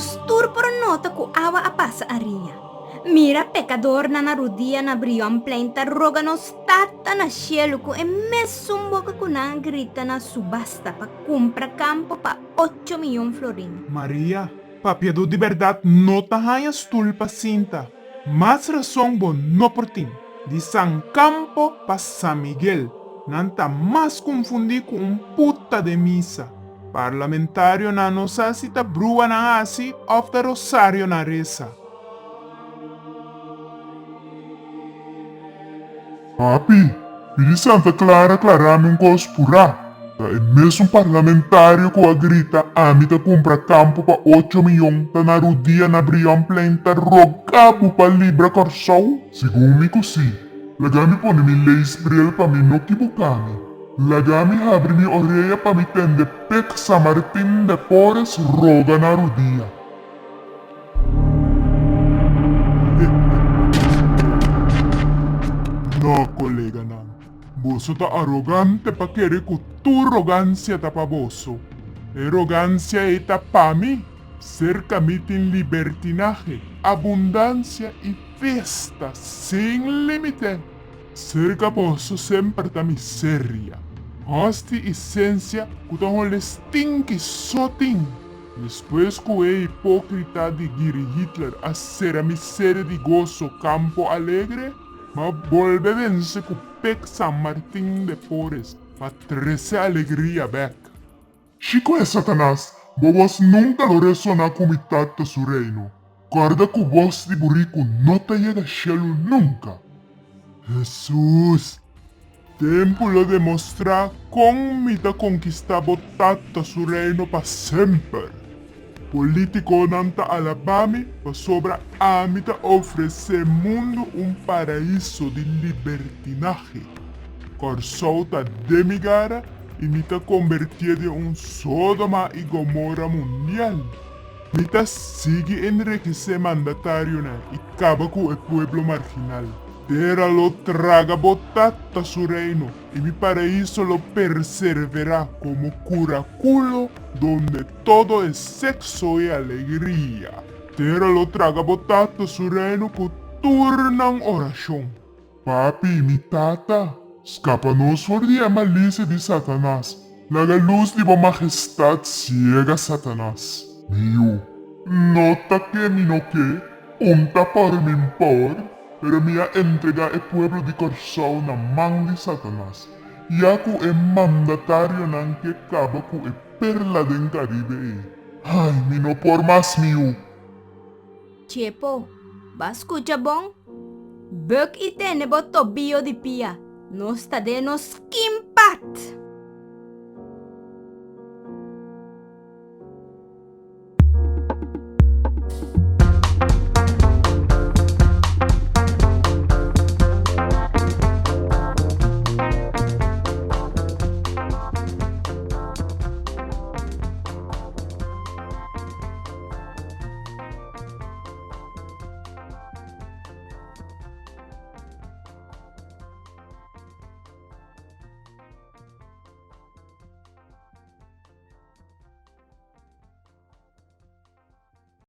nos turpor nota ku awa apa sa aria. Mira pecador na narudia na brion plenta roga nos tata na cielo ko e mesumbo ka kunang grita na subasta pa compra campo pa 8 milyon florin. Maria, papiado de verdad no tahanhas tulpa cinta. Mas razão bom no por ti. De San Campo pa San Miguel. Nanta mais confundir com puta de missa. Parlamentário na nossa cita brua na asi of the Rosário na reza. Papi, pedi Santa Clara claramente cospura. Ta é mesmo parlamentário que a grita amita compra campo pa 8 milhões ta narudia na brion plenta rogapo pa libra corsau. Segundo così, lagami pone mi leis bril pa mi no kibukami. Lagami abre mi orelha pa mi tende pek San Martín de Porres roga narudia. No, colega nan. Boso ta arrogante pa querer que tu arrogancia ta pa boso. Arrogancia eta pa mi. Cerca mitin libertinaje, abundancia y festa sin límite. Cerca boso sempre ta miseria. Hosti esencia kuton le stinky sotin. Después que é hipócrita de Giri Hitler a ser a miseria de gozo campo alegre, ma volve vence com Pec San Martín de Porres, pa 13 alegria back. Chico é Satanás, bobos nunca lo resona com mi tata su reino. Guarda que vos de burrico não te llega a cielo nunca. Jesus, tempo lo demostrar como me da conquistar botata su reino pa sempre. Político nanta Alabama pa sobra amita oferecer mundo paraíso de libertinaje. Corsouta demigara e mita convertir de Sodoma e Gomorra mundial. Mita sigue enriquecer mandatário na e acaba com o pueblo marginal. Terra lo traga botata su reino y mi paraíso lo perseverará como curaculo donde todo es sexo y alegría. Terra lo traga botata su reino que turnan oración. Papi, mi tata, escapa-nos por dia malícia de Satanás. Laga luz de vossa majestad ciega Satanás. Mio, nota que mi no que, unta por mi por, pero minha entrega é pueblo de Corsau na mão de Satanás. E ako é mandatário nan que acaba com é perla den Caribe. Ai, mi no por mais mio. Chepo, ba escucha bom? Bök itene bo tobio di pia. Nos ta de nos kimpat.